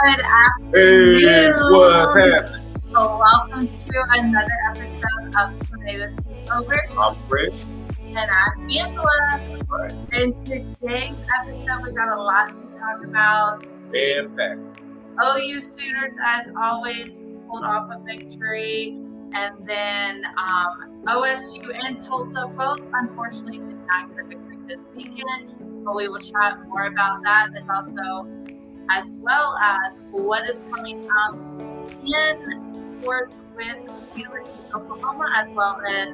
Good Hey, what's afternoon. happening? Welcome to another episode of Takeover. I'm Fred. And I'm Angela. Right. In today's episode, we got a lot to talk about. And back. OU Sooners, as always, pulled off a victory. And then OSU and Tulsa both, unfortunately, did not get a victory this weekend. But we will chat more about that. There's also, as well as what is coming up in sports with University of Oklahoma, as well as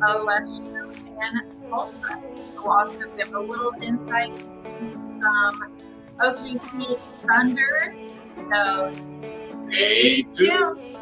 OSU and Tulsa. We'll also give a little insight into some OKC Thunder. So stay tuned.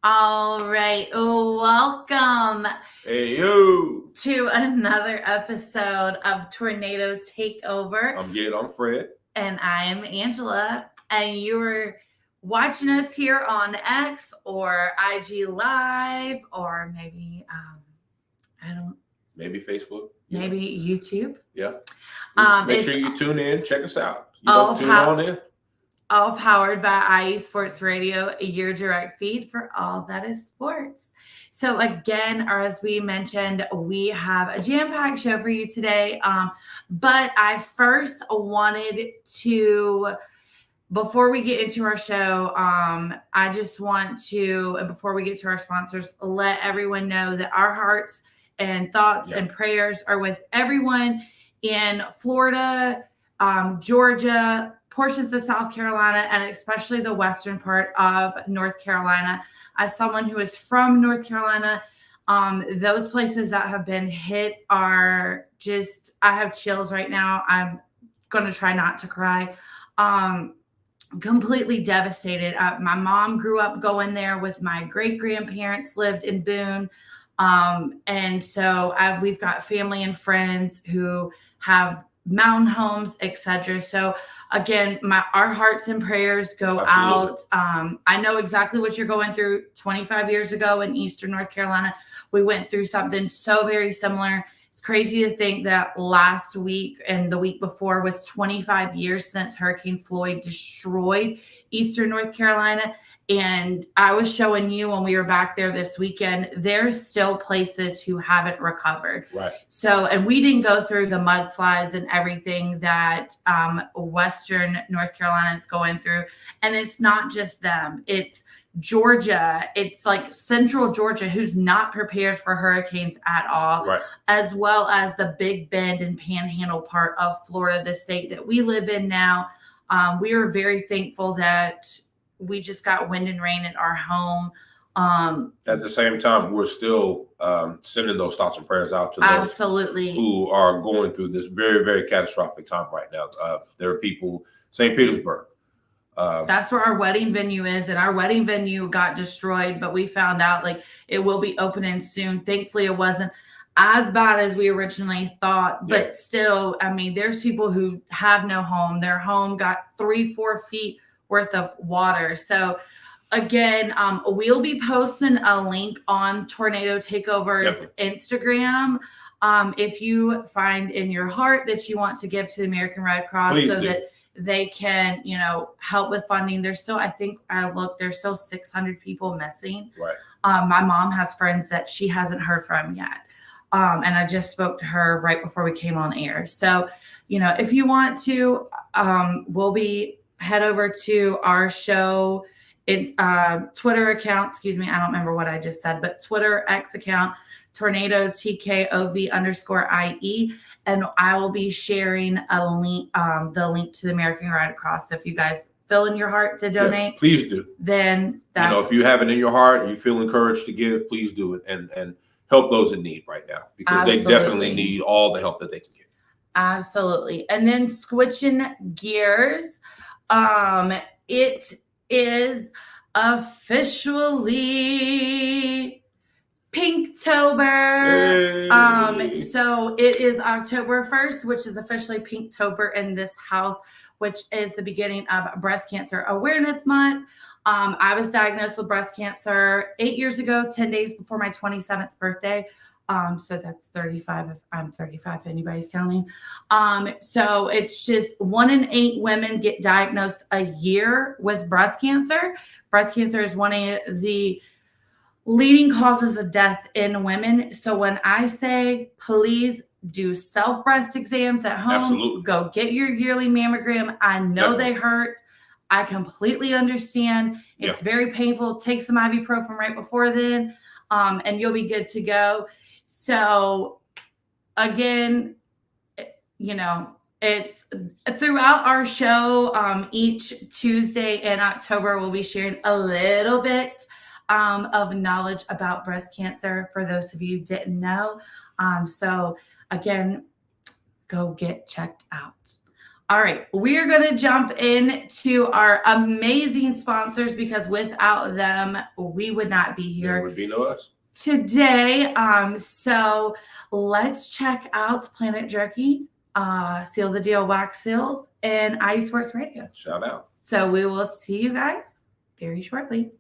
All right, welcome Hey, yo. to another episode of Tornado Takeover. I'm Fred. And I am Angela. And you're watching us here on X or IG Live or maybe, Maybe Facebook. Maybe YouTube. Yeah. Make It's sure you tune in. Check us out. Tune on in. All powered by IE Sports Radio, your direct feed for all that is sports. So again, or as we mentioned, we have a jam-packed show for you today. But I first wanted to, before we get into our show, I just want to, before we get to our sponsors, let everyone know that our hearts and thoughts and prayers are with everyone in Florida, Georgia, portions of South Carolina, and especially the western part of North Carolina. As someone who is from North Carolina, those places that have been hit are just, I have chills right now. I'm going to try not to cry. Completely devastated. My mom grew up going there with my great-grandparents, lived in Boone. And so we've got family and friends who have mountain homes, etc. So again, our hearts and prayers go out. I know exactly what you're going through. 25 years ago in Eastern North Carolina, we went through something so very similar. It's crazy to think that last week and the week before was 25 years since Hurricane Floyd destroyed Eastern North Carolina. And I was showing you when we were back there this weekend, there's still places who haven't recovered. Right. So, and we didn't go through the mudslides and everything that Western North Carolina is going through. And it's not just them. It's Georgia. It's like central Georgia, who's not prepared for hurricanes at all, Right. As well as the Big Bend and Panhandle part of Florida, the state that we live in now. We are very thankful that we just got wind and rain at our home. At the same time, we're still sending those thoughts and prayers out to those absolutely who are going through this very, very catastrophic time right now. There are people, St. Petersburg. That's where our wedding venue is, and our wedding venue got destroyed, but we found out like it will be opening soon. Thankfully, it wasn't as bad as we originally thought, but still, I mean, there's people who have no home. Their home got 3-4 feet worth of water. So again, we'll be posting a link on Tornado Takeover's Instagram. If you find in your heart that you want to give to the American Red Cross, please so do. that they can, help with funding. There's still, I think I looked, there's still 600 people missing. Right. My mom has friends that she hasn't heard from yet. And I just spoke to her right before we came on air. So, if you want to, head over to our show Twitter account. Excuse me. I don't remember what I just said, but Twitter X account, Tornado TKOV_IE. And I will be sharing a link, the link to the American Red Cross. So if you guys feel in your heart to donate, please do. Then if you have it in your heart and you feel encouraged to give, please do it and help those in need right now, because they definitely need all the help that they can get. Absolutely. And then switching gears, it is officially Pinktober. Hey. So it is October 1st, which is officially Pinktober in this house, which is the beginning of Breast Cancer Awareness Month. I was diagnosed with breast cancer 8 years ago, 10 days before my 27th birthday. So that's 35 if I'm 35, if anybody's counting. So it's just 1 in 8 women get diagnosed a year with breast cancer. Breast cancer is one of the leading causes of death in women. So when I say, please do self breast exams at home, Absolutely. Go get your yearly mammogram. I know They hurt. I completely understand. It's very painful. Take some ibuprofen right before then, and you'll be good to go. So again, it's throughout our show, each Tuesday in October, we'll be sharing a little bit of knowledge about breast cancer for those of you who didn't know. So again, go get checked out. All right, we are going to jump into our amazing sponsors because without them, we would not be here. There would be no us today. So let's check out Planet Jerky, Seal the Deal Wax Seals, and IE Sports Radio. Shout out. So we will see you guys very shortly.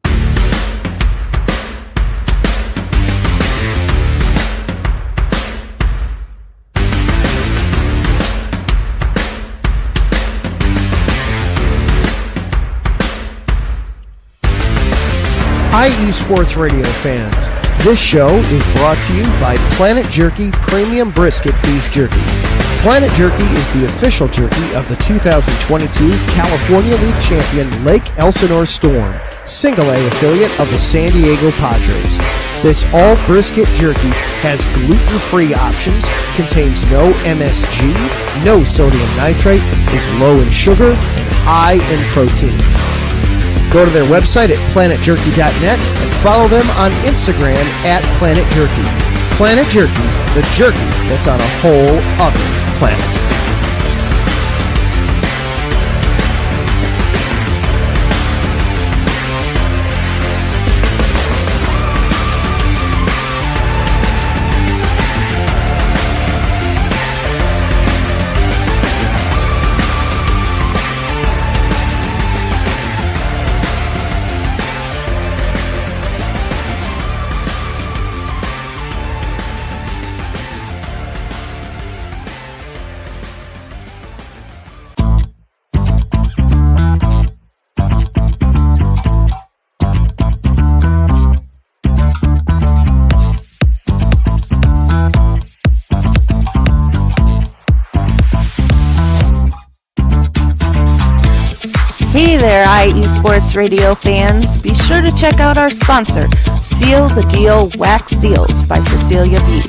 IE Sports Radio fans, this show is brought to you by Planet Jerky Premium Brisket Beef Jerky. Planet Jerky is the official jerky of the 2022 California League champion Lake Elsinore Storm, Single A affiliate of the San Diego Padres. This all brisket jerky has gluten-free options, contains no MSG, no sodium nitrate, is low in sugar, and high in protein. Go to their website at planetjerky.net and follow them on Instagram at Planet Jerky. Planet Jerky, the jerky that's on a whole other planet. Hey there, IE Sports Radio fans. Be sure to check out our sponsor, Seal the Deal Wax Seals by Cecilia B.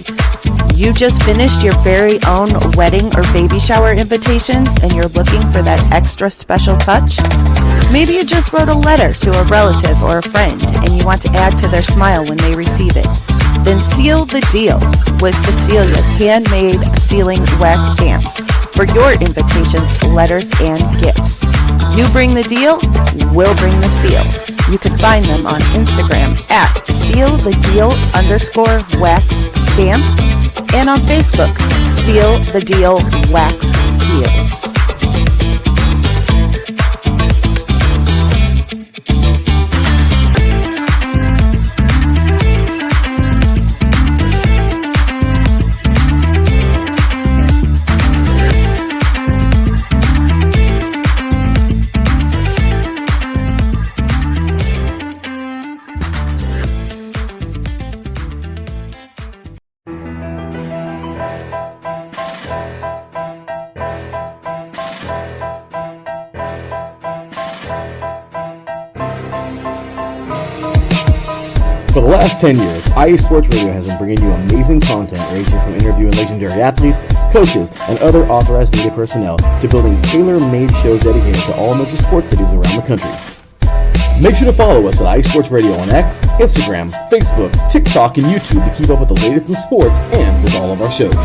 You just finished your very own wedding or baby shower invitations and you're looking for that extra special touch? Maybe you just wrote a letter to a relative or a friend and you want to add to their smile when they receive it. Then seal the deal with Cecilia's handmade sealing wax stamps for your invitations, letters, and gifts. You bring the deal, we'll bring the seal. You can find them on Instagram at sealthedeal_wax stamps and on Facebook, Seal the Deal Wax Seals. For the last 10 years, IE Sports Radio has been bringing you amazing content ranging from interviewing legendary athletes, coaches, and other authorized media personnel to building tailor-made shows dedicated to all major sports cities around the country. Make sure to follow us at IE Sports Radio on X, Instagram, Facebook, TikTok, and YouTube to keep up with the latest in sports and with all of our shows.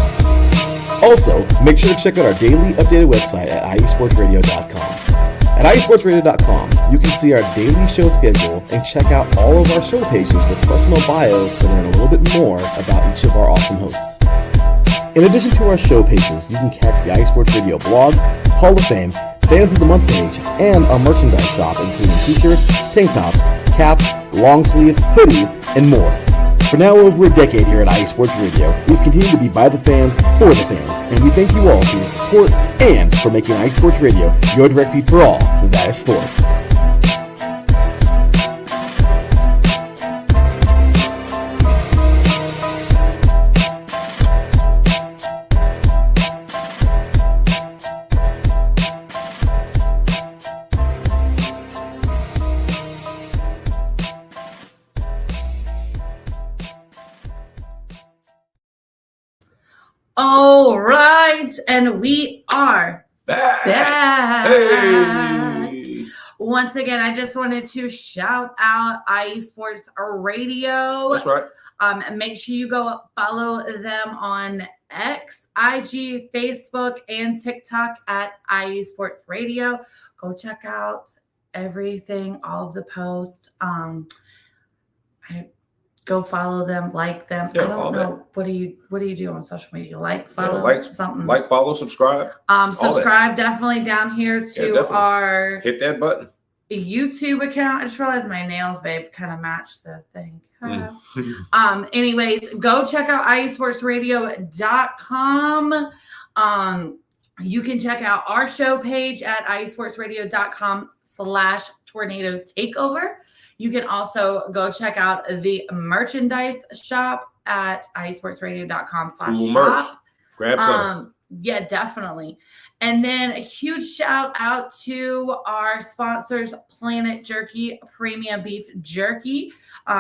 Also, make sure to check out our daily updated website at iesportsradio.com. At iSportsRadio.com, you can see our daily show schedule and check out all of our show pages with personal bios to learn a little bit more about each of our awesome hosts. In addition to our show pages, you can catch the iSports Radio blog, Hall of Fame, Fans of the Month page, and our merchandise shop, including t-shirts, tank tops, caps, long sleeves, hoodies, and more. For now over a decade here at iSports Radio, we've continued to be by the fans, for the fans, and we thank you all for your support and for making iSports Radio your direct feed for all that is sports. All right, and we are back. Hey. Once again, I just wanted to shout out iSports Radio. That's right. And make sure you go follow them on X, IG, Facebook, and TikTok at iSports Radio. Go check out everything, all of the posts. Go follow them, like them. Yeah, I don't know. that. What do you do on social media? Like, follow, something. Like, follow, subscribe. Subscribe definitely down here to our hit that button. YouTube account. I just realized my nails, babe, kind of match the thing. Anyways, go check out iSportsRadio.com. You can check out our show page at iSportsRadio.com/tornado takeover. You can also go check out the merchandise shop at iSportsRadio.com/shop. Grab some. Yeah, definitely. And then a huge shout out to our sponsors, Planet Jerky Premium Beef Jerky.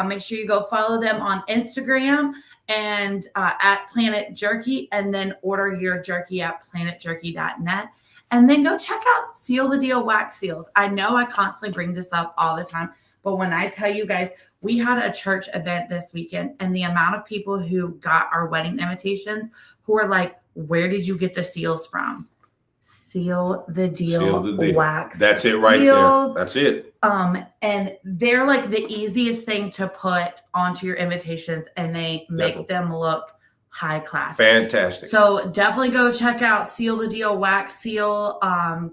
Make sure you go follow them on Instagram and at Planet Jerky, and then order your jerky at planetjerky.net. And then go check out Seal the Deal Wax Seals. I know I constantly bring this up all the time, but when I tell you guys, we had a church event this weekend, and the amount of people who got our wedding invitations who were like, where did you get the seals from? Seal the Deal Wax. That's it right seals. there. That's it. And they're like the easiest thing to put onto your invitations, and they make them look high class. Fantastic. So definitely go check out Seal the Deal Wax Seal on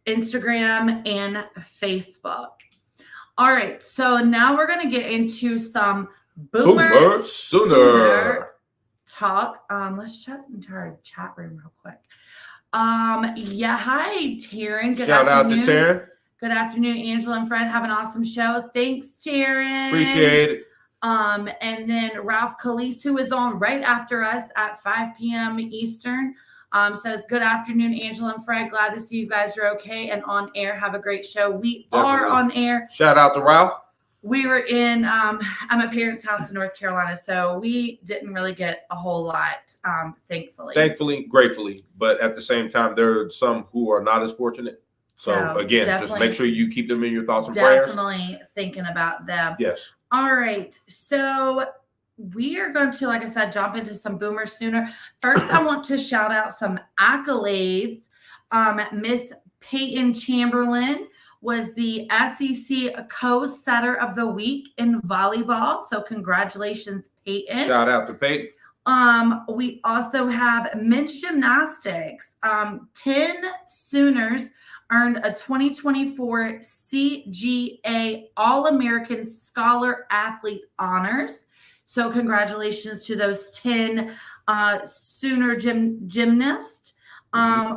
Instagram and Facebook. All right, so now we're gonna get into some Boomer Sooner talk. Let's check into our chat room real quick. Yeah, hi Taryn. Good Shout afternoon. out to Taryn. Good afternoon, Angela and Fred. Have an awesome show. Thanks, Taryn. Appreciate it. And then Ralph Calise, who is on right after us at 5 p.m. Eastern, says, good afternoon, Angela and Fred. Glad to see you guys are okay and on air. Have a great show. We are on air. Shout out to Ralph. We were in at my parents' house in North Carolina, so we didn't really get a whole lot, thankfully. Thankfully, gratefully. But at the same time, there are some who are not as fortunate. So again, just make sure you keep them in your thoughts and prayers. Definitely thinking about them. Yes. All right. So we are going to, like I said, jump into some Boomer Sooner. First, I want to shout out some accolades. Miss Peyton Chamberlain was the SEC co-setter of the week in volleyball. So congratulations, Peyton. Shout out to Peyton. We also have men's gymnastics. 10 Sooners earned a 2024 CGA All-American Scholar Athlete Honors. So congratulations to those 10 Sooner gymnasts.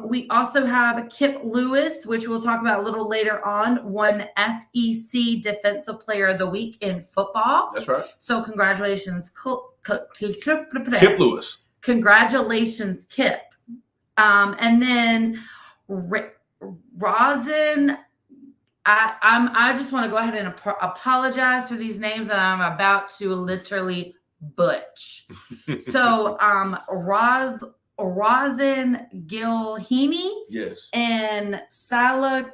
We also have Kip Lewis, which we'll talk about a little later on, won SEC Defensive Player of the Week in football. That's right. So congratulations, Kip Lewis. Congratulations, Kip. And then Rosin, I just want to go ahead and apologize for these names that I'm about to literally butch. So Rosin Gilhini, yes, and Salakip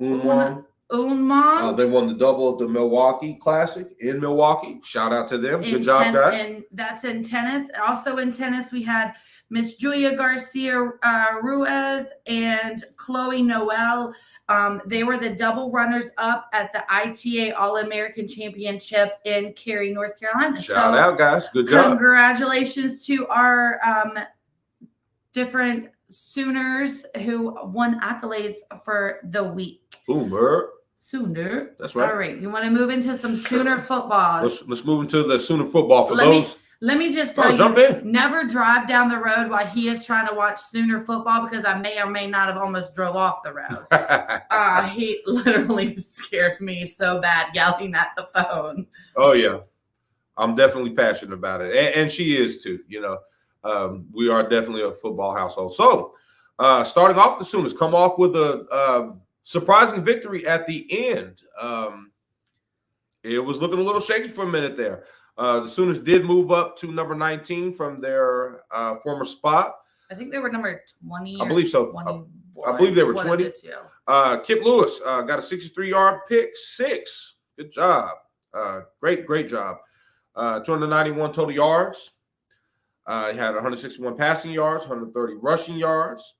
Unman. They won the double at the Milwaukee Classic in Milwaukee. Shout out to them. Good job, guys. And that's in tennis. Also in tennis, we had Miss Julia Garcia Ruiz and Chloe Noel. They were the double runners up at the ITA All-American Championship in Cary, North Carolina. Shout out, guys. Good job. Congratulations to our different Sooners who won accolades for the week. Sooner. That's right. All right. You want to move into some Sooner football? Let's move into the Sooner football for those. Let me just tell you, never drive down the road while he is trying to watch Sooner football, because I may or may not have almost drove off the road. He literally scared me so bad yelling at the phone. Oh, yeah. I'm definitely passionate about it. And she is too, we are definitely a football household. So starting off, the Sooners come off with a surprising victory at the end. It was looking a little shaky for a minute there. The Sooners did move up to number 19 from their former spot. I think they were number 20. I believe so. I believe they were 20. Kip Lewis got a 63-yard pick six. Good job. Great job. 291 total yards. He had 161 passing yards, 130 rushing yards,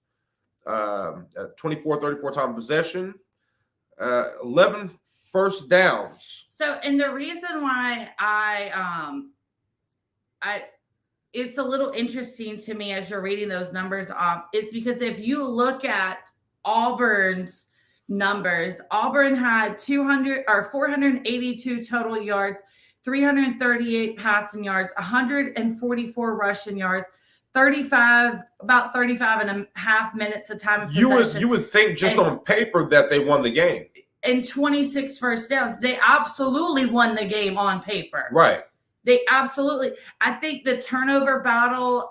24-34 time possession, 11 first downs. So, and the reason why it's a little interesting to me as you're reading those numbers off is because if you look at Auburn's numbers, Auburn had 482 total yards, 338 passing yards, 144 rushing yards, about 35 and a half minutes of time of possession. You would think just on paper that they won the game. And 26 first downs. They absolutely won the game on paper. Right. They absolutely. I think the turnover battle,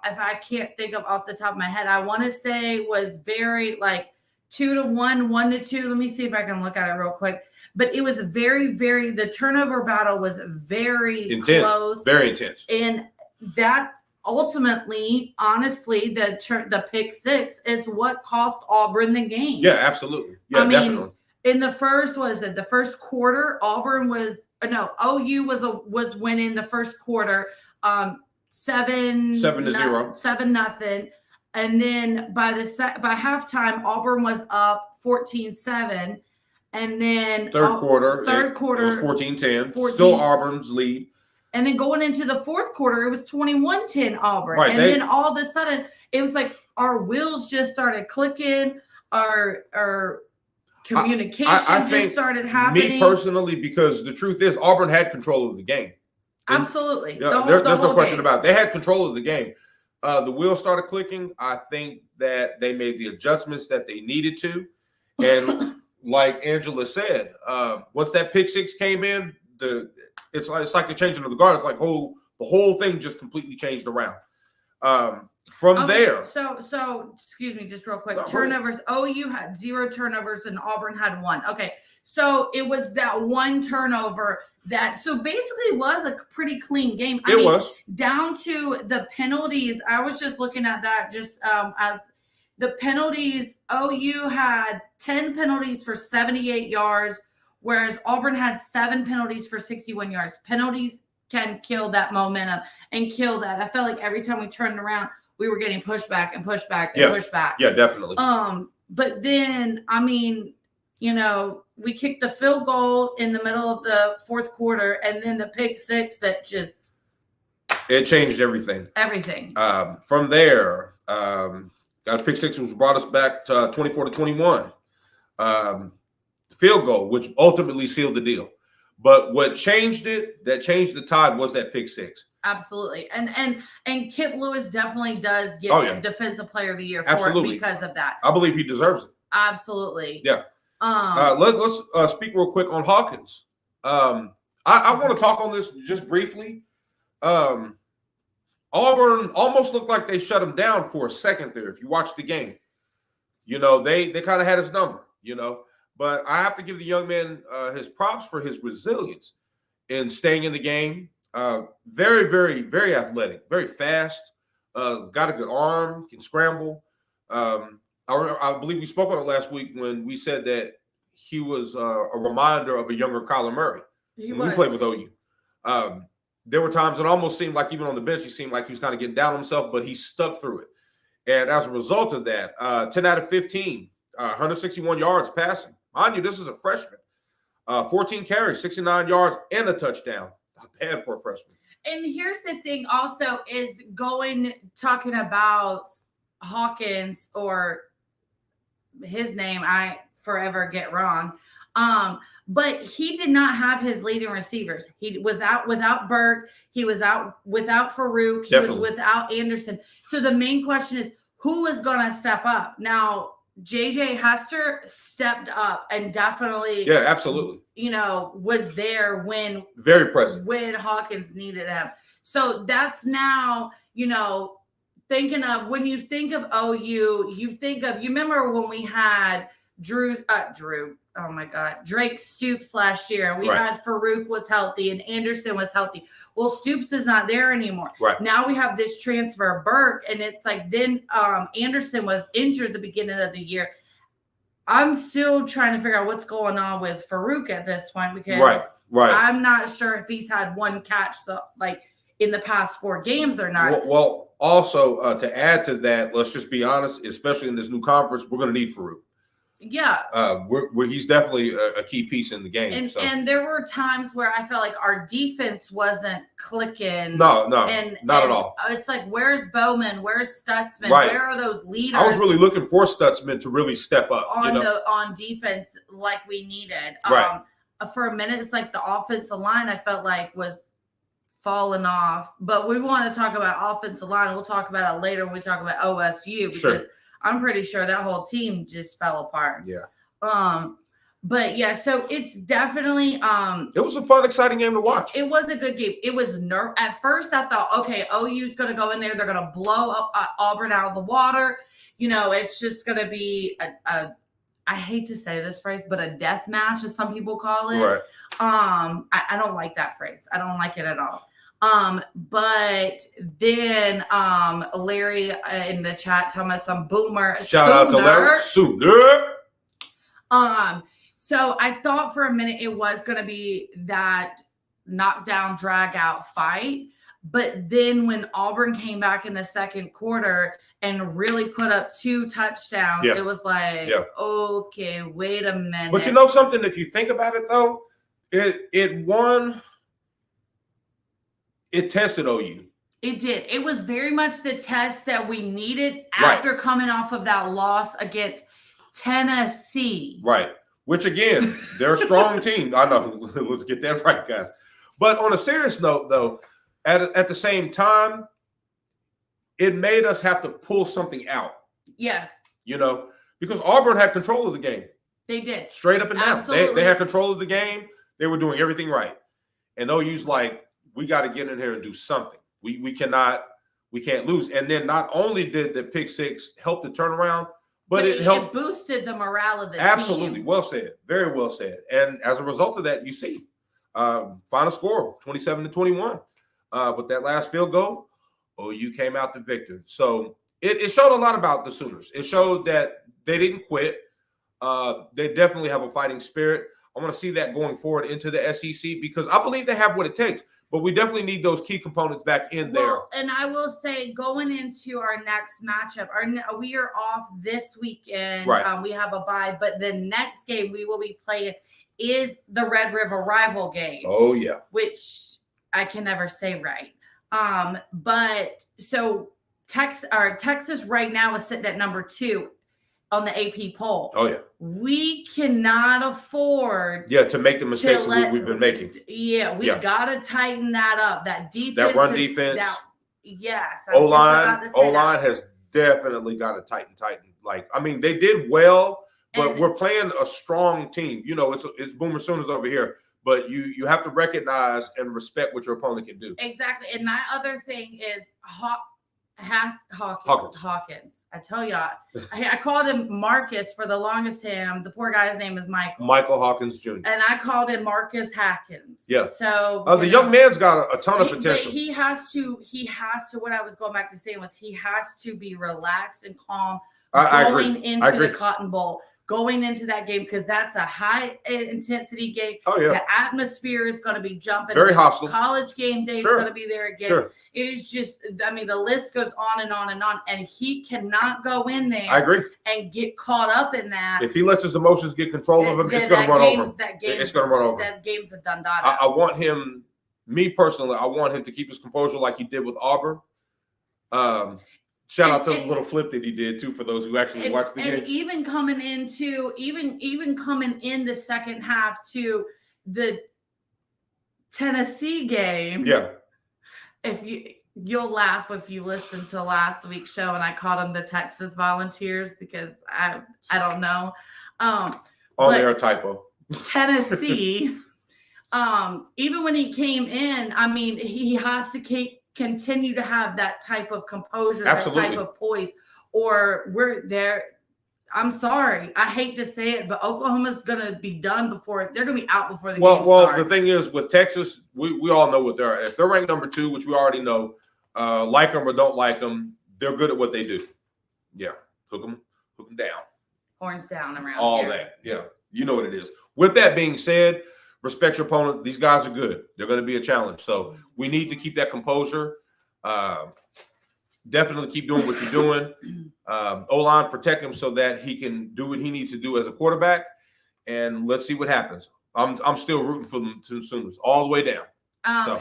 if I can't think of off the top of my head, I want to say was very 2-1, 1-2. Let me see if I can look at it real quick. But it was the turnover battle was very intense, close. Very intense. And that ultimately, honestly, the pick six is what cost Auburn the game. Yeah, absolutely. Yeah, definitely. In the first quarter, OU was winning the first quarter, 7-0, and then by halftime, Auburn was up 14-7, and then third quarter it was 14-10, still Auburn's lead. And then going into the fourth quarter, it was 21-10 Auburn, right, then all of a sudden, it was like our wheels just started clicking, our communication just started happening. Me personally, because the truth is Auburn had control of the game. Absolutely. There's no question about it. They had control of the game. The wheels started clicking. I think that they made the adjustments that they needed to. And like Angela said, once that pick six came in, it's like the changing of the guard. It's like the whole thing just completely changed around. From there. So excuse me, just real quick. Turnovers. OU had 0 turnovers and Auburn had 1. Okay. So it was that one turnover so basically it was a pretty clean game. I mean, was down to the penalties. I was just looking at that as the penalties. OU had 10 penalties for 78 yards, whereas Auburn had 7 penalties for 61 yards. Penalties can kill that momentum and kill that. I felt like every time we turned around, we were getting pushback and pushback and pushback. Yeah, definitely. But then, I mean, we kicked the field goal in the middle of the fourth quarter, and then the pick six that it changed everything. Everything. From there, got a pick six, which brought us back to 24-21. Field goal, which ultimately sealed the deal. But what changed the tide was that pick six. Absolutely. And Kip Lewis definitely does get Defensive Player of the Year for it because of that. I believe he deserves it. Absolutely. Yeah. Let's speak real quick on Hawkins. I want to talk on this just briefly. Auburn almost looked like they shut him down for a second there. If you watch the game, they kind of had his number, But I have to give the young man his props for his resilience in staying in the game. Very, very, very athletic, very fast, got a good arm, can scramble. I believe we spoke on it last week when we said that he was a reminder of a younger Kyler Murray. He played with OU. there were times it almost seemed like even on the bench, he seemed like he was kind of getting down on himself, but he stuck through it. And as a result of that, 10 out of 15, 161 yards passing. Mind you, this is a freshman. 14 carries, 69 yards, and a touchdown. Not bad for a freshman. And here's the thing also is talking about Hawkins, or his name I forever get wrong. But he did not have his leading receivers. He was out without Burke. He was out without Farouk. He was without Anderson. So the main question is, who is going to step up? Now, JJ Hester stepped up and definitely, yeah, absolutely, was there when very present when Hawkins needed him. So that's now, thinking of, when you think of OU, you remember when we had Drake Stoops last year, and we had Farouk was healthy and Anderson was healthy. Well, Stoops is not there anymore. Right. Now we have this transfer of Burke, and it's like then Anderson was injured the beginning of the year. I'm still trying to figure out what's going on with Farouk at this point, because I'm not sure if he's had one catch in the past 4 games or not. Well, also to add to that, let's just be honest, especially in this new conference, we're going to need Farouk. Yeah. He's definitely a key piece in the game. And there were times where I felt like our defense wasn't clicking. No, not at all. It's like, where's Bowman? Where's Stutzman? Right. Where are those leaders? I was really looking for Stutzman to really step up on defense like we needed. Right. For a minute, it's like the offensive line I felt like was falling off. But we want to talk about offensive line. We'll talk about it later when we talk about OSU, because I'm pretty sure that whole team just fell apart. Yeah. But yeah, so it's definitely it was a fun, exciting game to watch. It was a good game. It was at first I thought, okay, OU's going to go in there, they're going to blow up Auburn out of the water. It's just going to be a I hate to say this phrase, but a death match, as some people call it. Right. I don't like that phrase. I don't like it at all. But then Larry in the chat telling us some boomer. Shout out to Larry Sooner. So I thought for a minute it was going to be that knockdown, drag out fight. But then when Auburn came back in the second quarter and really put up 2 touchdowns, it was like, okay, wait a minute. But you know something? If you think about it, though, it won. It tested OU. It did. It was very much the test that we needed after coming off of that loss against Tennessee. Right. Which, again, they're a strong team. I know. Let's get that right, guys. But on a serious note, though, at the same time, it made us have to pull something out. Yeah. Because Auburn had control of the game. They did. Straight up and down. Absolutely. They had control of the game. They were doing everything right. And OU's like, we got to get in here and do something. We can't lose. And then not only did the pick 6 help the turnaround, but it helped. It boosted the morale of the team. Absolutely. Well said. Very well said. And as a result of that, you see, final score, 27-21. With that last field goal, OU came out the victor. So it showed a lot about the Sooners. It showed that they didn't quit. They definitely have a fighting spirit. I want to see that going forward into the SEC, because I believe they have what it takes. But we definitely need those key components back in there. Well, and I will say, going into our next matchup, we are off this weekend. Right. We have a bye, but the next game we will be playing is the Red River rival game. Oh, yeah. Which I can never say right. But so Texas right now is sitting at number 2 on the AP poll. Oh, yeah. We cannot afford to make the mistakes we've been making. We got to tighten that up. That defense. That run defense. Yes. O-line has definitely got to tighten. They did well, but we're playing a strong team. It's Boomer Sooners over here. But you have to recognize and respect what your opponent can do. Exactly. And my other thing is Hawkins. I tell y'all, I called him Marcus for the longest time. The poor guy's name is Michael. Michael Hawkins Jr. And I called him Marcus Hackins. Yeah. So the young man's got a ton of potential. He has to, what I was going back to saying was he has to be relaxed and calm I going agree. into the Cotton Bowl. going into that game, because that's a high intensity game. Oh yeah. The atmosphere is going to be jumping. Very hostile. College game day is going to be there again. Sure. It's just, I mean, the list goes on and on and on, and he cannot go in there. I agree. And get caught up in that. If he lets his emotions get control of him, it's going to run over him. It's going to run over him. That game's a done dada. I want him, me personally, I want him to keep his composure like he did with Auburn. Shout out to the little flip that he did too, for those who actually watched the game. And even coming into even coming in the second half to the Tennessee game. Yeah. If you'll laugh if you listen to last week's show, and I called them the Texas Volunteers because I don't know. On their typo. Tennessee, even when he came in, I mean, he has to continue to have that type of composure, Absolutely. that type of poise, or we're there. I'm sorry, I hate to say it, but Oklahoma's going to be done before they're going to be out before the game starts. Well, the thing is with Texas, we all know what they're. If they're ranked number 2, which we already know, like them or don't like them, they're good at what they do. Yeah, hook them down, horns down around all here. that. Yeah, you know what it is. With that being said, respect your opponent. These guys are good. They're going to be a challenge. So we need to keep that composure. Definitely keep doing what you're doing. O-line, protect him so that he can do what he needs to do as a quarterback. And let's see what happens. I'm still rooting for them to Sooners all the way down.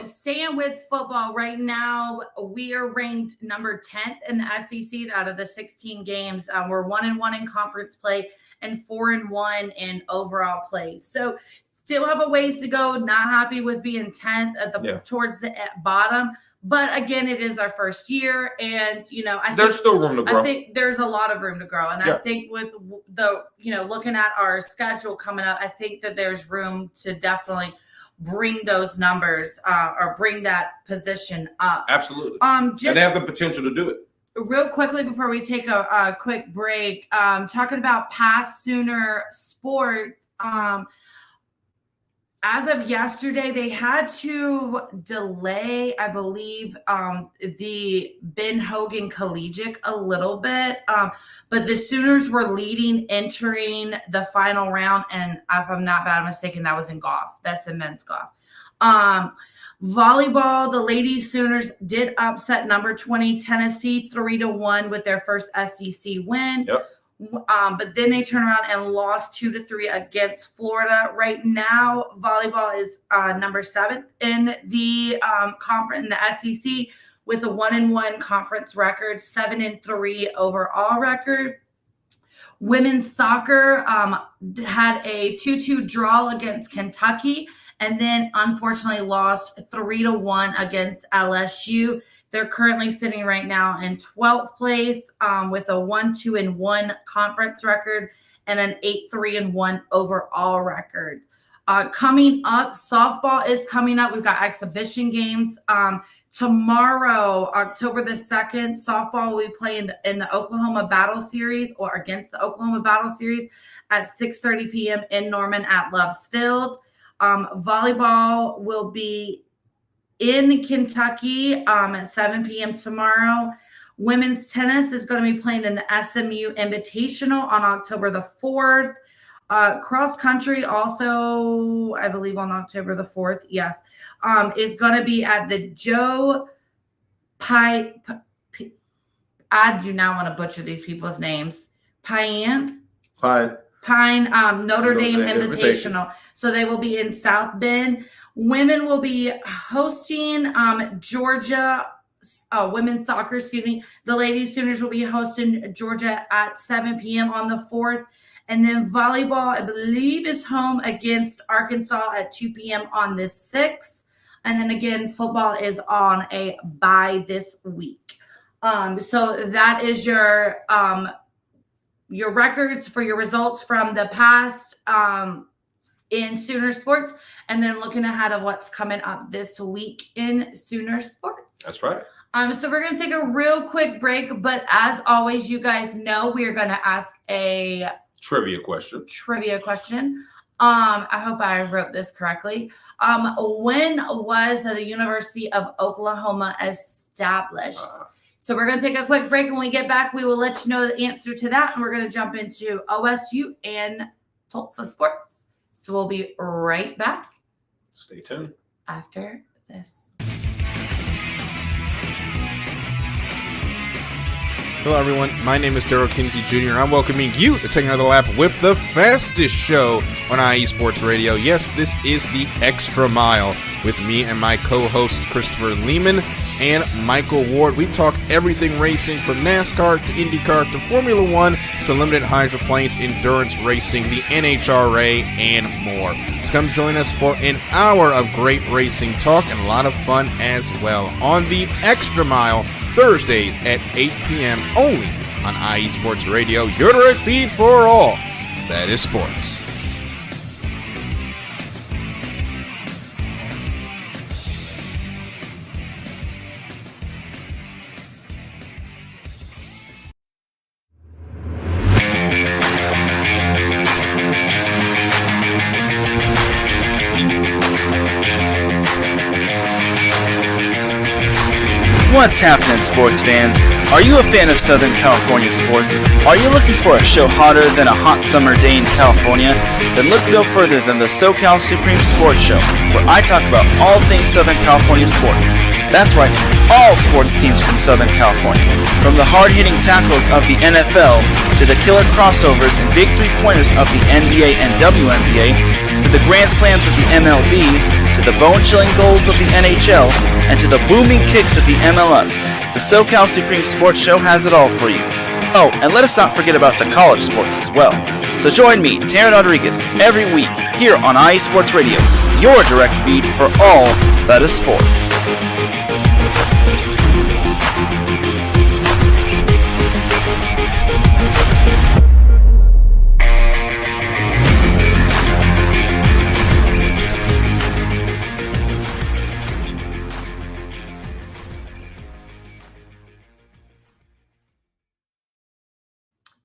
Staying with football right now, we are ranked number 10th in the SEC out of the 16 games. We're 1-1 in conference play and 4-1 in overall play. So still have a ways to go. Not happy with being 10th towards the bottom. But again, it is our first year, and I there's still room to grow. I think there's a lot of room to grow, and I think with the looking at our schedule coming up, I think that there's room to definitely bring those numbers or bring that position up. Absolutely. And they have the potential to do it. Real quickly before we take a quick break, talking about past Sooner sports. As of yesterday, they had to delay, I believe, the Ben Hogan Collegiate a little bit. But the Sooners were leading entering the final round. And if I'm not mistaken, that was in golf. That's in men's golf. Volleyball, the ladies Sooners did upset number 20 Tennessee 3-1 with their first SEC win. Yep. But then they turned around and lost 2-3 against Florida. Right now, volleyball is number 7 in the conference, in the SEC, with a 1-1 conference record, 7-3 overall record. Women's soccer had a 2-2 draw against Kentucky, and then unfortunately lost 3-1 against LSU. They're currently sitting right now in 12th place with a 1-2-1 conference record and an 8-3-1 overall record. Coming up, softball is coming up. We've got exhibition games. Tomorrow, October the 2nd, softball will be playing in the Oklahoma Battle Series or against the Oklahoma Battle Series at 6:30 p.m. in Norman at Love's Field. Volleyball will be in Kentucky at 7 p.m. tomorrow. Women's tennis is going to be playing in the SMU Invitational on October the 4th. Cross country also, I believe on October the 4th, yes, is going to be at the Joe Pine. I do not want to butcher these people's names. Notre Dame Invitational. So they will be in South Bend. Women will be hosting Georgia women's soccer, The ladies Sooners will be hosting Georgia at 7 p.m. on the 4th. And then volleyball, I believe, is home against Arkansas at 2 p.m. on the 6th. And then again, football is on a bye this week. So that is your records for your results from the past in Sooner sports, and then looking ahead of what's coming up this week in Sooner sports. That's right. So we're going to take a real quick break, but as always, you guys know we are going to ask a trivia question. I hope I wrote this correctly. When was the University of Oklahoma established? So we're going to take a quick break. When we get back, we will let you know the answer to that. And we're going to jump into OSU and Tulsa sports. So we'll be right back. Stay tuned. After this. Hello, everyone. My name is Daryl Kinsey Jr., and I'm welcoming you to take another lap with the fastest show on IE Sports Radio. Yes, this is the Extra Mile with me and my co-hosts Christopher Lehman and Michael Ward. We talk everything racing from NASCAR to IndyCar to Formula One to limited hydroplanes, endurance racing, the NHRA, and more. So come join us for an hour of great racing talk and a lot of fun as well on the Extra Mile, Thursdays at 8 p.m. only on IE Sports Radio, your direct feed for all that is sports. What's happening, sports fans? Are you a fan of Southern California sports? Are you looking for a show hotter than a hot summer day in California? Then look no further than the SoCal Supreme Sports Show, where I talk about all things Southern California sports. That's right, all sports teams from Southern California. From the hard-hitting tackles of the NFL, to the killer crossovers and big three-pointers of the NBA and WNBA, to the grand slams of the MLB, to the bone-chilling goals of the NHL, and to the booming kicks of the MLS. The SoCal Supreme Sports Show has it all for you. Oh, and let us not forget about the college sports as well. So join me, Taryn Rodriguez, every week here on IE Sports Radio, your direct feed for all that is sports.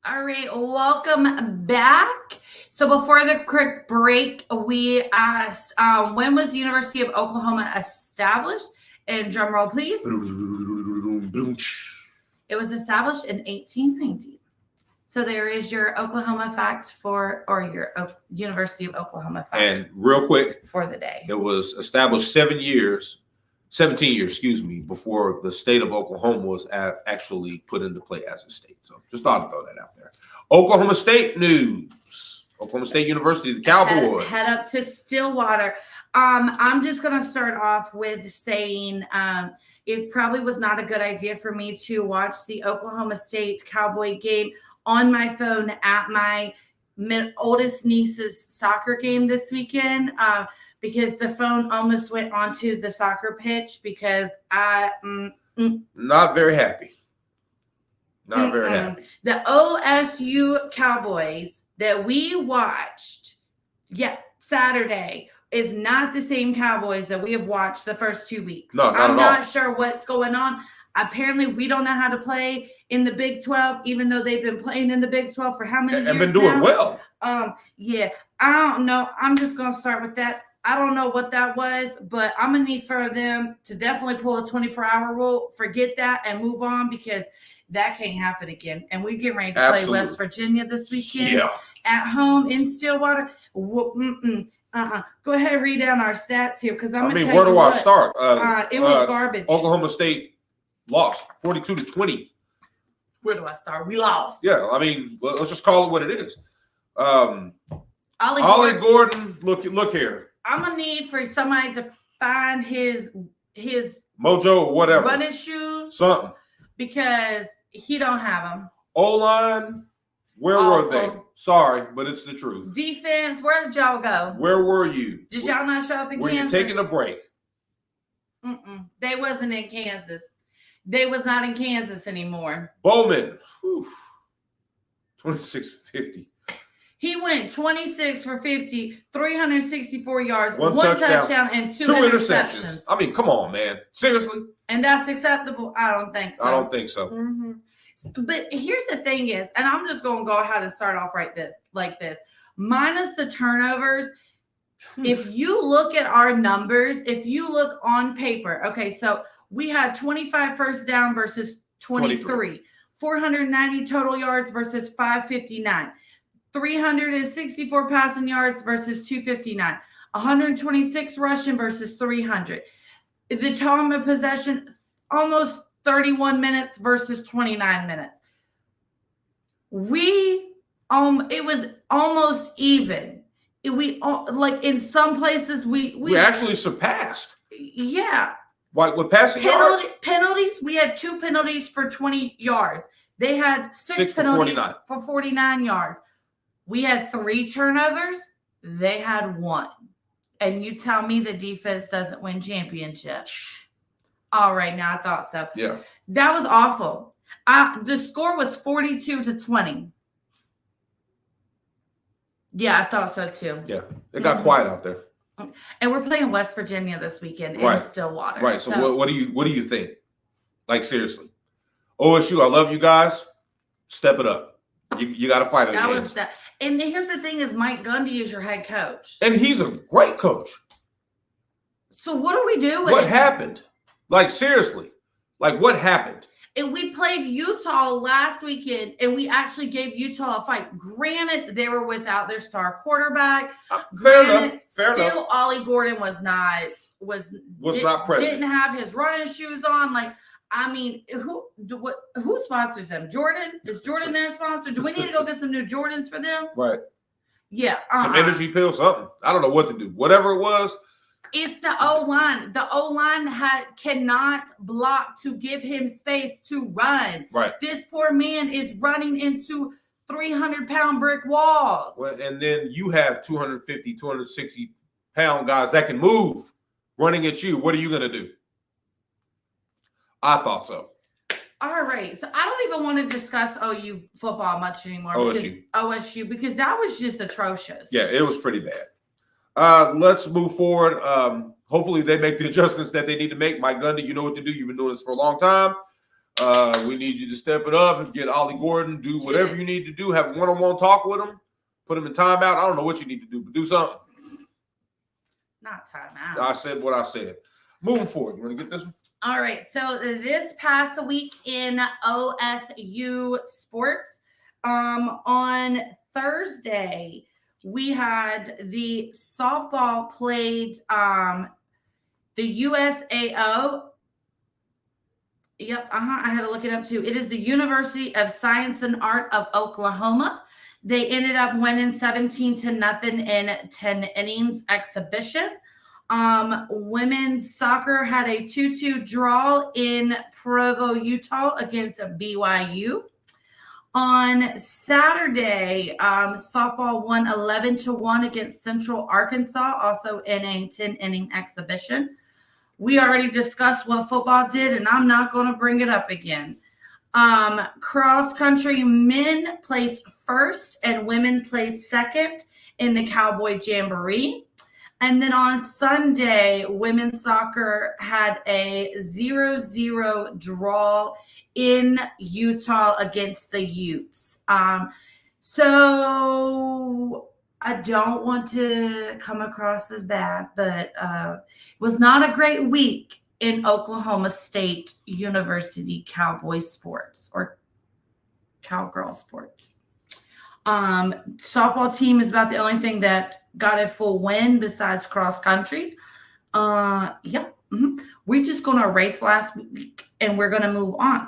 All right, welcome back. So before the quick break, we asked, when was the University of Oklahoma established? And drum roll, please. It was established in 1890. So there is your Oklahoma fact or your University of Oklahoma fact. And real quick, for the day. It was established 17 years, before the state of Oklahoma was actually put into play as a state. So just thought I'd throw that out there. Oklahoma State news. Oklahoma State University, the Cowboys. Head up to Stillwater. I'm just going to start off with saying it probably was not a good idea for me to watch the Oklahoma State Cowboy game on my phone at my oldest niece's soccer game this weekend. Because the phone almost went onto the soccer pitch because not very happy. Not very happy. The OSU Cowboys that we watched, Saturday, is not the same Cowboys that we have watched the first 2 weeks. No, I'm not sure what's going on. Apparently, we don't know how to play in the Big 12, even though they've been playing in the Big 12 for how many years and been doing now? well. I don't know. I'm just going to start with that. I don't know what that was, but I'm going to need for them to definitely pull a 24-hour rule, forget that, and move on because that can't happen again. And we're getting ready to play West Virginia this weekend at home in Stillwater. Go ahead and read down our stats here because I'm going to tell you where do I start? It was garbage. Oklahoma State lost 42-20. Where do I start? We lost. Yeah, let's just call it what it is. Ollie Gordon, look here. I'm gonna need for somebody to find his mojo or whatever running shoes, something, because he don't have them. O-line, where were they? Sorry, but it's the truth. Defense, where did y'all go? Where were you? Did y'all not show up in Kansas? Were you taking a break? They wasn't in Kansas. They was not in Kansas anymore. Bowman, 26-50. He went 26 for 50, 364 yards, one touchdown, and two interceptions. Come on, man. Seriously? And that's acceptable? I don't think so. I don't think so. Mm-hmm. But here's the thing is, and I'm just going to go ahead and start off like this. Minus the turnovers, if you look at our numbers, if you look on paper, okay, so we had 25 first down versus 23. 490 total yards versus 559. 364 passing yards versus 259. 126 rushing versus 300. The time of possession, almost 31 minutes versus 29 minutes. It was almost even. Like in some places we actually surpassed. Yeah. Like with passing yards? Penalties, we had 2 penalties for 20 yards. They had 6 penalties for 49 yards. We had 3 turnovers. They had 1. And you tell me the defense doesn't win championships. All right, now I thought so. Yeah. That was awful. The score was 42-20. Yeah, I thought so too. Yeah, it got quiet out there. And we're playing West Virginia this weekend in Stillwater. Right. So what do you think? Like seriously, OSU, I love you guys. Step it up. You got to fight against. That was that. And here's the thing: is Mike Gundy is your head coach, and he's a great coach. So what are we doing? What happened? Like seriously, like what happened? And we played Utah last weekend, and we actually gave Utah a fight. Granted, they were without their star quarterback. Fair enough. Ollie Gordon was not present. Didn't have his running shoes on. Like, I mean, who sponsors them? Jordan? Is Jordan their sponsor? Do we need to go get some new Jordans for them? Right. Yeah. Some energy pills, something. I don't know what to do. Whatever it was. It's the O-line. The O-line cannot block to give him space to run. Right. This poor man is running into 300-pound brick walls. Well, and then you have 250, 260-pound guys that can move running at you. What are you going to do? I thought so. All right. So I don't even want to discuss OU football much anymore. OSU, because that was just atrocious. Yeah, it was pretty bad. Let's move forward. Hopefully they make the adjustments that they need to make. Mike Gundy, you know what to do. You've been doing this for a long time. We need you to step it up and get Ollie Gordon, do whatever you need to do. Have a one-on-one talk with him. Put him in timeout. I don't know what you need to do, but do something. Not timeout. I said what I said. Moving forward. You want to get this one? All right. So this past week in OSU sports, on Thursday, we had the softball played the USAO. Yep, I had to look it up too. It is the University of Science and Art of Oklahoma. They ended up winning 17-0 in 10 innings exhibition. Women's soccer had a 2-2 draw in Provo, Utah against BYU. On Saturday, softball won 11-1 against Central Arkansas, also in a 10-inning exhibition. We already discussed what football did, and I'm not going to bring it up again. Cross country men placed first and women placed second in the Cowboy Jamboree. And then on Sunday, women's soccer had a 0-0 draw in Utah against the Utes. So I don't want to come across as bad, but it was not a great week in Oklahoma State University Cowboy sports or cowgirl sports. Softball team is about the only thing that got a full win besides cross country. We're just going to erase last week and we're going to move on.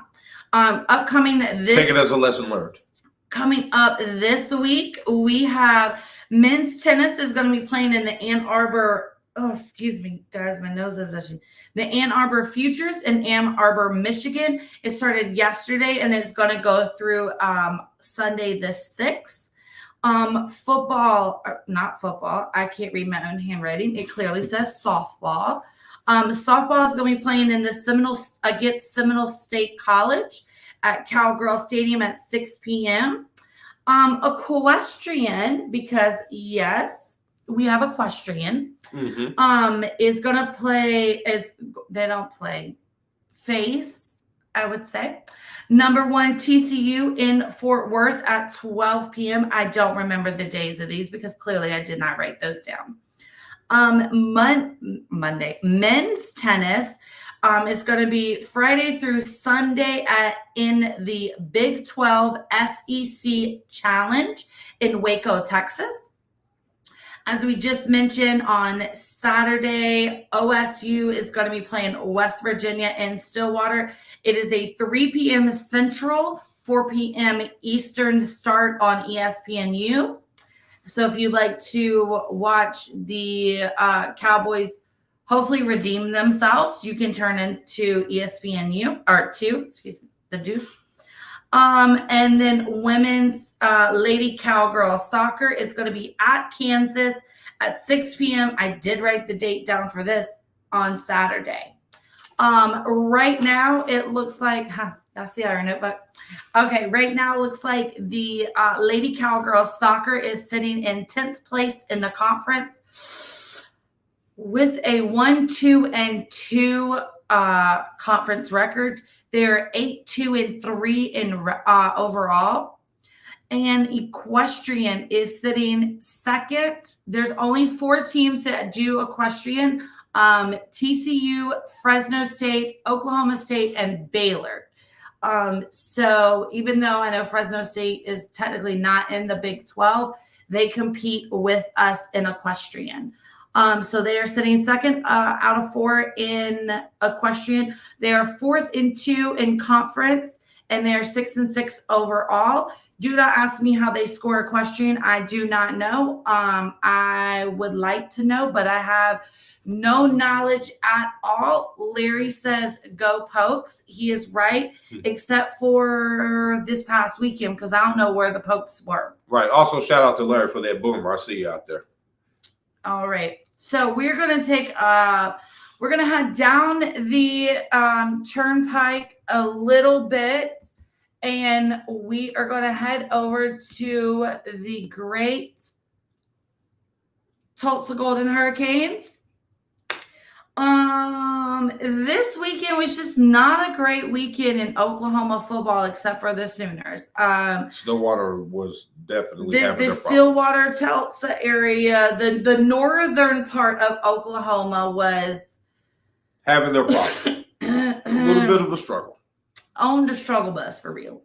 Upcoming this take it as a lesson learned. Coming up this week, we have men's tennis is going to be playing in the Ann Arbor. Oh, excuse me, guys, my nose is itching. The Ann Arbor Futures in Ann Arbor, Michigan. It started yesterday and it's going to go through Sunday the 6th. Not football. I can't read my own handwriting. It clearly says softball. Softball is going to be playing in the against Seminole State College at Cowgirl Stadium at 6 p.m. Equestrian, because yes, we have equestrian, is going to play. They don't play face, I would say. Number 1 TCU in Fort Worth at 12 p.m. I don't remember the days of these because clearly I did not write those down. Monday, men's tennis. It's going to be Friday through Sunday in the Big 12 SEC Challenge in Waco, Texas. As we just mentioned, on Saturday, OSU is going to be playing West Virginia in Stillwater. It is a 3 p.m. Central, 4 p.m. Eastern start on ESPNU. So if you'd like to watch the Cowboys hopefully redeem themselves, you can turn into ESPNU, or the Deuce. And then women's Lady Cowgirl Soccer is going to be at Kansas at 6 p.m. I did write the date down for this on Saturday. Right now, it looks like, y'all see our notebook? Okay, right now it looks like the Lady Cowgirl Soccer is sitting in 10th place in the conference with a 1-2-2 conference record. They're 8-2-3 in overall. And Equestrian is sitting second. There's only 4 teams that do equestrian. TCU, Fresno State, Oklahoma State, and Baylor. So even though I know Fresno State is technically not in the Big 12, they compete with us in equestrian. So they are sitting second out of 4 in equestrian. They are 4th in 2 in conference, and they are 6-6 overall. Do not ask me how they score equestrian. I do not know. I would like to know, but I have no knowledge at all. Larry says go Pokes. He is right, except for this past weekend, because I don't know where the Pokes were. Right. Also, shout out to Larry for that boomer. I see you out there. All right. So we're going to we're going to head down the turnpike a little bit, and we are going to head over to the great Tulsa Golden Hurricanes. This weekend was just not a great weekend in Oklahoma football, except for the Sooners. Stillwater was definitely having the their Stillwater, Tulsa area, the northern part of Oklahoma was having their problems. A little bit of a struggle. On the struggle bus for real.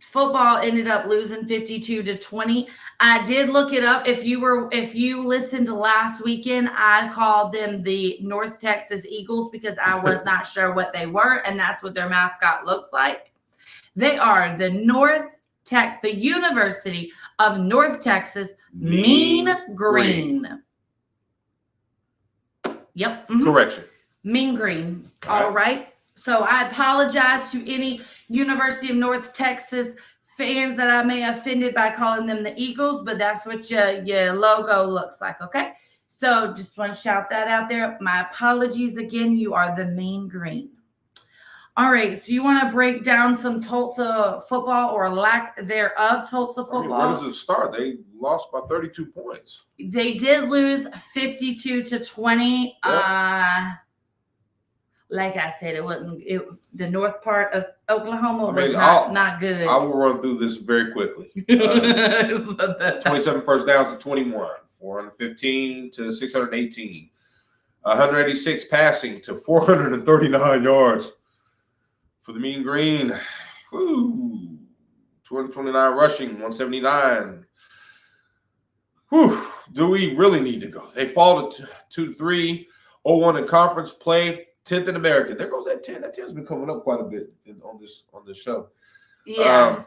Football ended up losing 52-20. I did look it up. If you listened to last weekend, I called them the North Texas Eagles because I was not sure what they were, and that's what their mascot looks like. They are the University of North Texas Mean Green. Yep. Mm-hmm. Correction. Mean Green. All right. So I apologize to any University of North Texas fans that I may have offended by calling them the Eagles, but that's what your logo looks like, okay? So just want to shout that out there. My apologies again. You are the Mean Green. All right, so you want to break down some Tulsa football or lack thereof Tulsa football? Where does it start? They lost by 32 points. They did lose 52-20. Yeah. Like I said, the north part of Oklahoma was not good. I will run through this very quickly. 27 first downs to 21, 415 to 618, 186 passing to 439 yards for the Mean Green. 229 rushing, 179. Do we really need to go? They fall to 2-3, 0-1 in conference play. 10th in American. There goes that 10. That 10's been coming up quite a bit on this show. Yeah.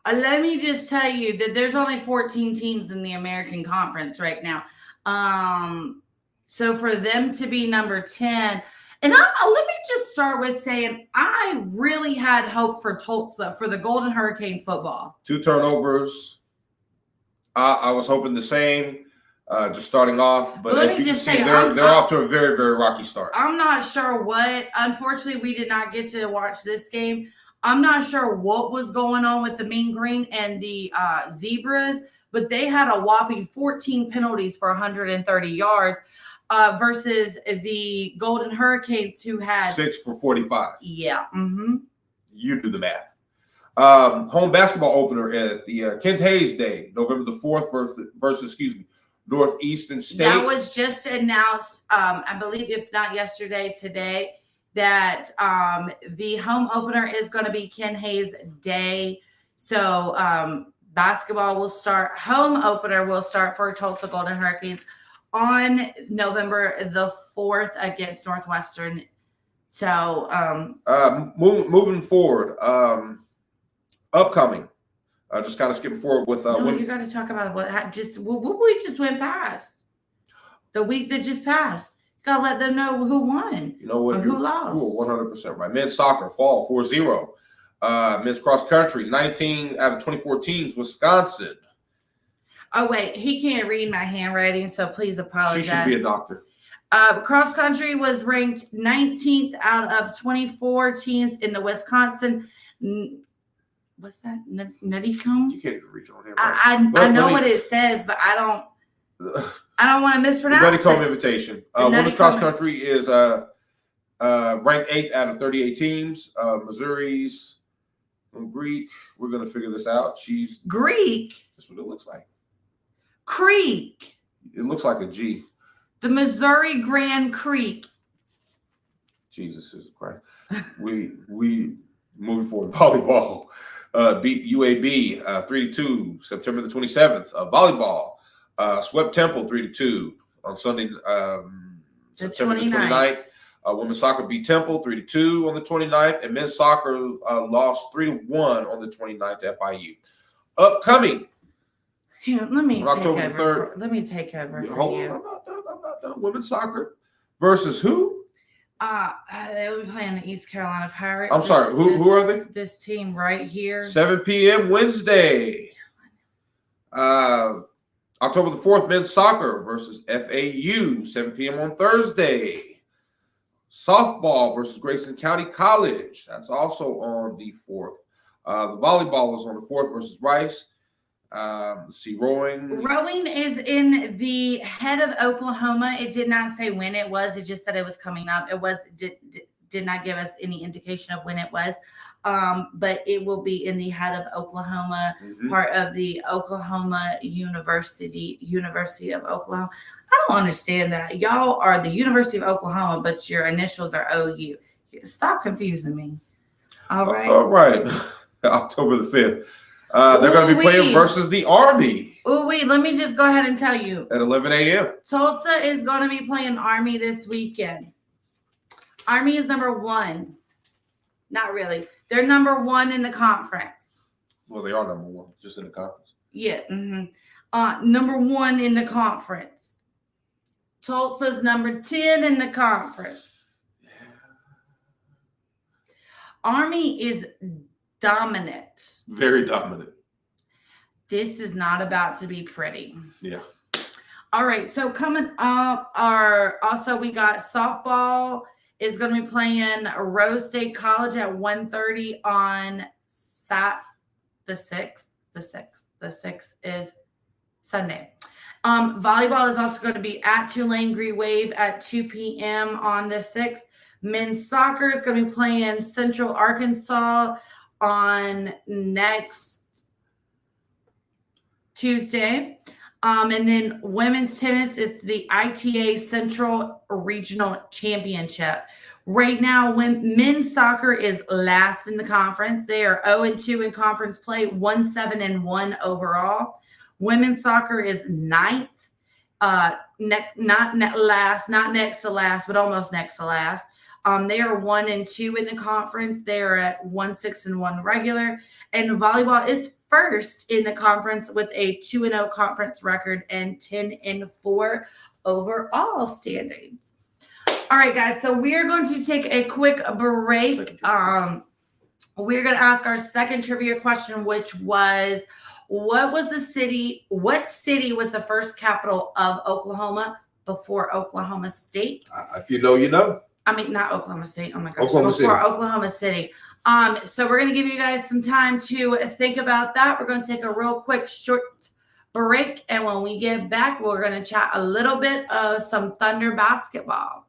Let me just tell you that there's only 14 teams in the American Conference right now. So for them to be number 10, and let me just start with saying I really had hope for Tulsa, for the Golden Hurricane football. 2 turnovers. I was hoping the same. Just starting off, but as you can see, they're off to a very, very rocky start. I'm not sure what. Unfortunately, we did not get to watch this game. I'm not sure what was going on with the Mean Green and the Zebras, but they had a whopping 14 penalties for 130 yards versus the Golden Hurricanes, who had 6 for 45. Yeah. Mm-hmm. You do the math. Home basketball opener at the Kent Hayes Day, November the 4th versus Northeastern State. That was just announced, I believe, if not yesterday, today, that the home opener is going to be Ken Hayes Day. So basketball will start, home opener will start for Tulsa Golden Hurricanes on November the 4th against Northwestern. So moving forward, upcoming. Just kind of skipping forward with no, you got to talk about what we just went past. The week that just passed. You got to let them know who won. You know what? Or who lost. You were 100% right. Men's soccer fall 4-0. Men's cross country 19 out of 24 teams. Wisconsin. Oh wait, he can't read my handwriting, so please apologize. She should be a doctor. Cross country was ranked 19th out of 24 teams in the Wisconsin. What's that? Nuttycombe? You can't even reach on here. Right? I know what it says, but I don't want to mispronounce it. Nuttycombe Invitation. Women's cross country is ranked 8th out of 38 teams. Missouri's Greek. We're gonna figure this out. She's Greek. That's what it looks like. Creek. It looks like a G. The Missouri Grand Creek. Jesus Christ. We moving forward. Volleyball beat UAB 3-2 September the 27th. Volleyball swept Temple 3-2 on Sunday September the 29th. Women's soccer beat Temple 3-2 on the 29th, and men's soccer lost 3-1 on the 29th to FIU. Upcoming. Here, let me October the 3rd. Let me take over for Hold you. on, I'm not done. Women's soccer versus who? They will be playing the East Carolina Pirates. I'm sorry. Who are they? This team right here. 7 p.m. Wednesday. October the 4th, men's soccer versus FAU. 7 p.m. on Thursday. Softball versus Grayson County College. That's also on the 4th. The volleyball is on the 4th versus Rice. Let's see, rowing. Rowing is in the head of Oklahoma. It did not say when it was. It just said it was coming up. It was did not give us any indication of when it was. But it will be in the head of Oklahoma, part of the Oklahoma University of Oklahoma. I don't understand that. Y'all are the University of Oklahoma, but your initials are OU. Stop confusing me. All right. All right. October the 5th. They're going to be playing versus the Army. Oh, wait. Let me just go ahead and tell you. At 11 a.m. Tulsa is going to be playing Army this weekend. Army is number 1. Not really. They're number 1 in the conference. Well, they are number 1, just in the conference. Yeah. Number 1 in the conference. Tulsa's number 10 in the conference. Army is dominant. Very dominant. This is not about to be pretty. Yeah. All right. So coming up also we got softball is going to be playing Rose State College at 1:30 on the 6th. The 6th is Sunday. Volleyball is also going to be at Tulane Green Wave at 2 p.m. on the 6th. Men's soccer is going to be playing Central Arkansas on next Tuesday. And then women's tennis is the ITA Central Regional Championship. Right now, when men's soccer is last in the conference, they are 0-2 in conference play, 1-7-1 overall. Women's soccer is 9th, not next to last, but almost next to last. They are 1-2 in the conference. They are at 1-6-1 regular. And volleyball is first in the conference with a 2-0 conference record and 10-4 overall standings. All right, guys. So we are going to take a quick break. We're going to ask our second trivia question, which was, what city was the first capital of Oklahoma before Oklahoma State? If you know, you know. I mean, not Oklahoma State. Oh my gosh. Oklahoma City. Oklahoma City. So we're going to give you guys some time to think about that. We're going to take a real quick short break. And when we get back, we're going to chat a little bit of some Thunder basketball.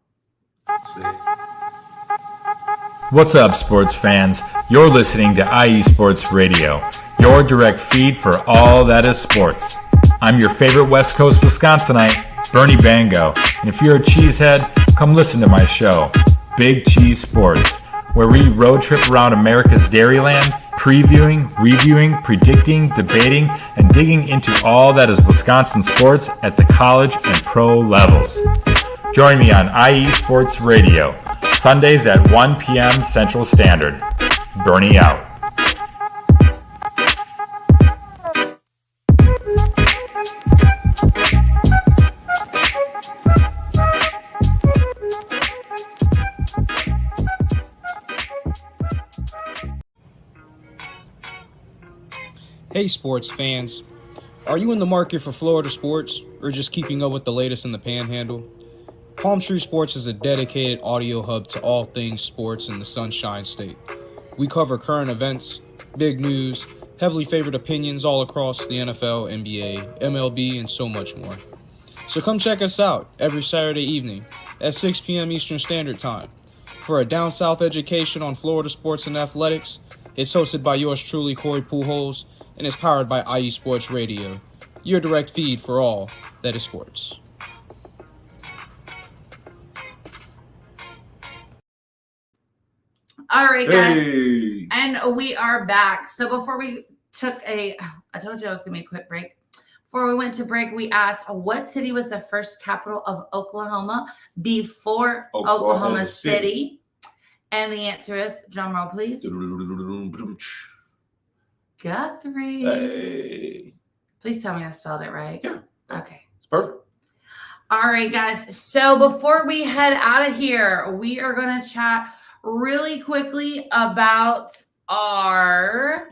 What's up, sports fans? You're listening to IE Sports Radio, your direct feed for all that is sports. I'm your favorite West Coast Wisconsinite, Bernie Bango. And if you're a cheesehead, come listen to my show, Big Cheese Sports, where we road trip around America's Dairyland, previewing, reviewing, predicting, debating, and digging into all that is Wisconsin sports at the college and pro levels. Join me on IE Sports Radio, Sundays at 1 p.m. Central Standard. Bernie out. Hey sports fans, are you in the market for Florida sports or just keeping up with the latest in the Panhandle? Palm Tree Sports is a dedicated audio hub to all things sports in the Sunshine State. We cover current events, big news, heavily favored opinions all across the NFL, NBA, MLB, and so much more. So come check us out every Saturday evening at 6 p.m. Eastern Standard Time for a down south education on Florida sports and athletics. It's hosted by yours truly, Corey Pujols, and is powered by IE Sports Radio, your direct feed for all that is sports. All right, guys. Hey. And we are back. So before we I told you I was going to be a quick break. Before we went to break, we asked what city was the first capital of Oklahoma before Oklahoma City? And the answer is, drum roll, please. Guthrie. Hey. Please tell me I spelled it right. Yeah. Okay. It's perfect. All right, guys. So before we head out of here, we are going to chat really quickly about our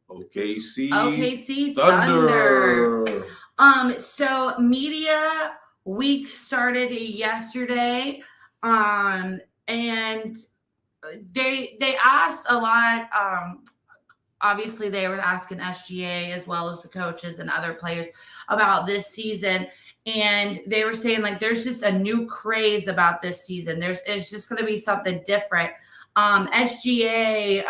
OKC Thunder. So media week started yesterday. And they asked a lot. Obviously, they were asking SGA as well as the coaches and other players about this season. And they were saying, like, there's just a new craze about this season. It's just going to be something different. SGA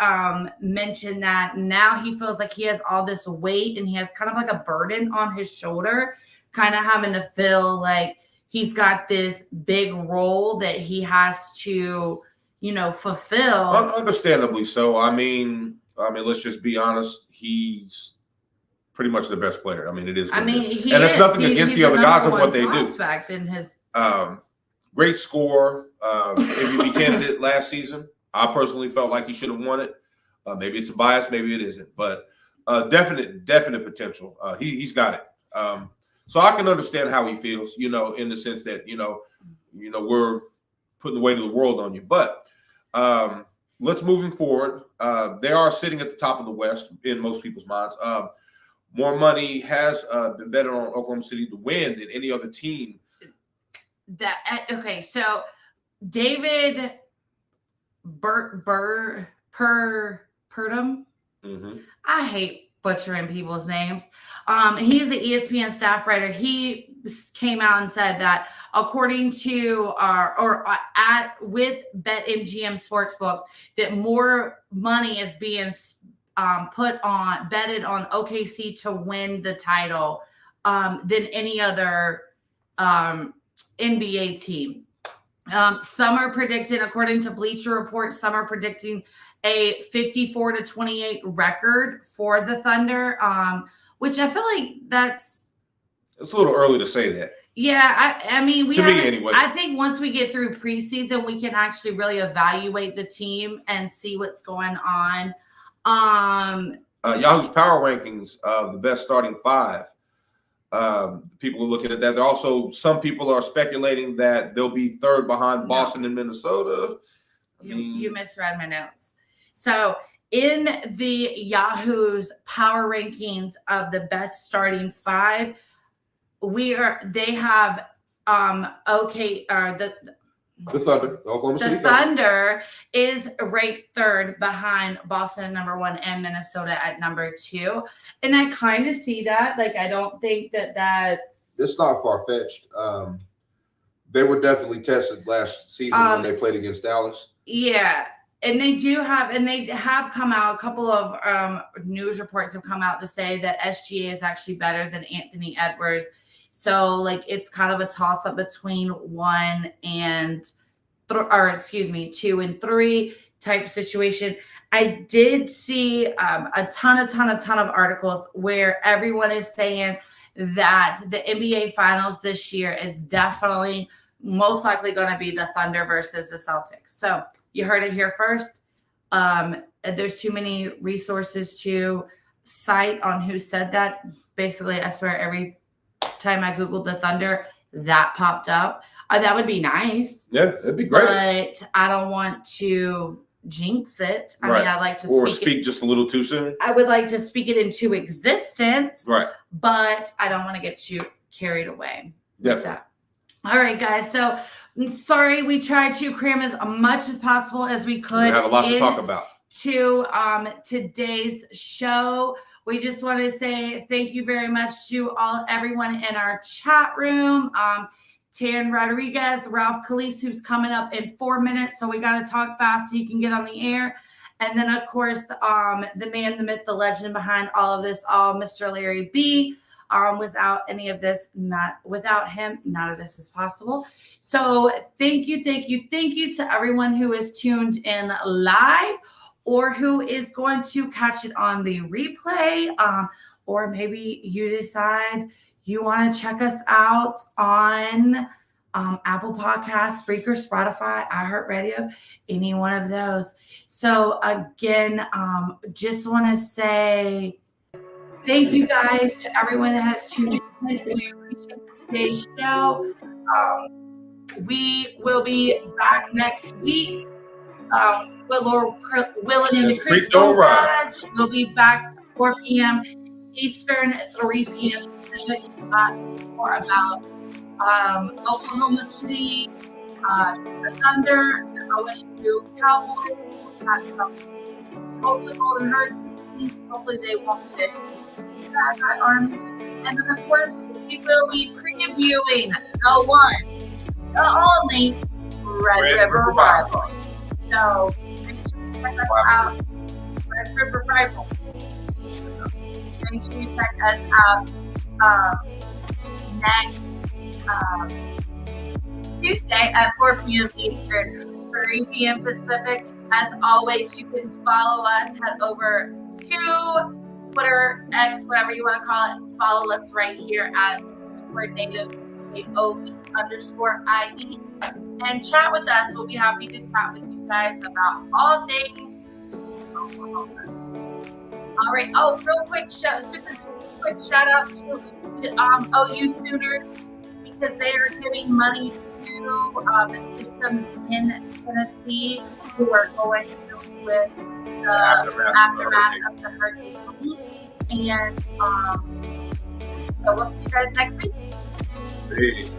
mentioned that now he feels like he has all this weight and he has kind of like a burden on his shoulder, kind of having to feel like he's got this big role that he has to, fulfill. Understandably so. I mean, let's just be honest. He's pretty much the best player. I mean, it is. And it's nothing against the other guys and what they do. In his great score, MVP candidate last season. I personally felt like he should have won it. Maybe it's a bias, maybe it isn't, but definite potential. He's got it. So I can understand how he feels. In the sense that we're putting the weight of the world on you, but. Let's moving forward. They are sitting at the top of the West in most people's minds. More money has been betted on Oklahoma City to win than any other team. So David Purdom. Mm-hmm. I hate butchering people's names. He's the ESPN staff writer. He came out and said that according to with BetMGM Sportsbook, that more money is being betted on OKC to win the title than any other NBA team. Some are predicting, according to Bleacher Report, some are predicting a 54-28 record for the Thunder, which I feel like it's a little early to say that. Yeah, I mean, anyway. I think once we get through preseason, we can actually really evaluate the team and see what's going on. Yahoo's power rankings of the best starting five. People are looking at that. Some people are speculating that they'll be third behind Boston and Minnesota. You misread my notes. So in the Yahoo's power rankings of the best starting five, they have the Thunder, Oklahoma City Thunder is ranked third behind Boston at number 1 and Minnesota at number 2. And I kind of see that. Like, I don't think it's not far-fetched. They were definitely tested last season when they played against Dallas. Yeah. And they have come out, a couple of news reports have come out to say that SGA is actually better than Anthony Edwards. So like it's kind of a toss up between 2 and 3 type situation. I did see a ton of articles where everyone is saying that the NBA Finals this year is definitely most likely going to be the Thunder versus the Celtics. So you heard it here first. There's too many resources to cite on who said that. Basically, I swear every time I Googled the Thunder, that popped up. That would be nice. Yeah, that'd be great. But I don't want to jinx it. I Right. mean, I'd like to speak just a little too soon. I would like to speak it into existence. Right. But I don't want to get too carried away. Definitely. With that. All right, guys. So I'm sorry, we tried to cram as much as possible as we could. We had a lot to talk about. To today's show. We just want to say thank you very much to everyone in our chat room. Taryn Rodriguez, Ralph Calise, who's coming up in 4 minutes. So we got to talk fast so you can get on the air. And then, of course, the man, the myth, the legend behind all of this, Mr. Larry B. Without him, none of this is possible. So thank you to everyone who is tuned in live or who is going to catch it on the replay. Or maybe you decide you want to check us out on Apple Podcasts, Spreaker, Spotify, iHeartRadio, any one of those. So again, just want to say thank you guys to everyone that has tuned in. We appreciate today's show. We will be back next week. Will and the Creek Don't Rise. We'll be back 4 p.m. Eastern, 3 p.m. Pacific. More about Oklahoma City, the Thunder, the OSU Cowboys, also Golden Hurricanes. Hopefully they won't get that Army. And then, of course, we will be previewing the one, the only Red River Rival. So make sure you check us out. Red River Rival. Make sure you check us out next Tuesday at 4 p.m. Eastern, 3 p.m. Pacific. As always, you can follow us. Head over to Twitter, X, whatever you want to call it, and follow us right here at @native_IE. And chat with us. We'll be happy to chat with you guys about all things Oklahoma. All right. Oh, real quick, super quick shout out to the OU Sooners because they are giving money to the victims in Tennessee who are going through with the aftermath of the hurricane. And so we'll see you guys next week. Peace.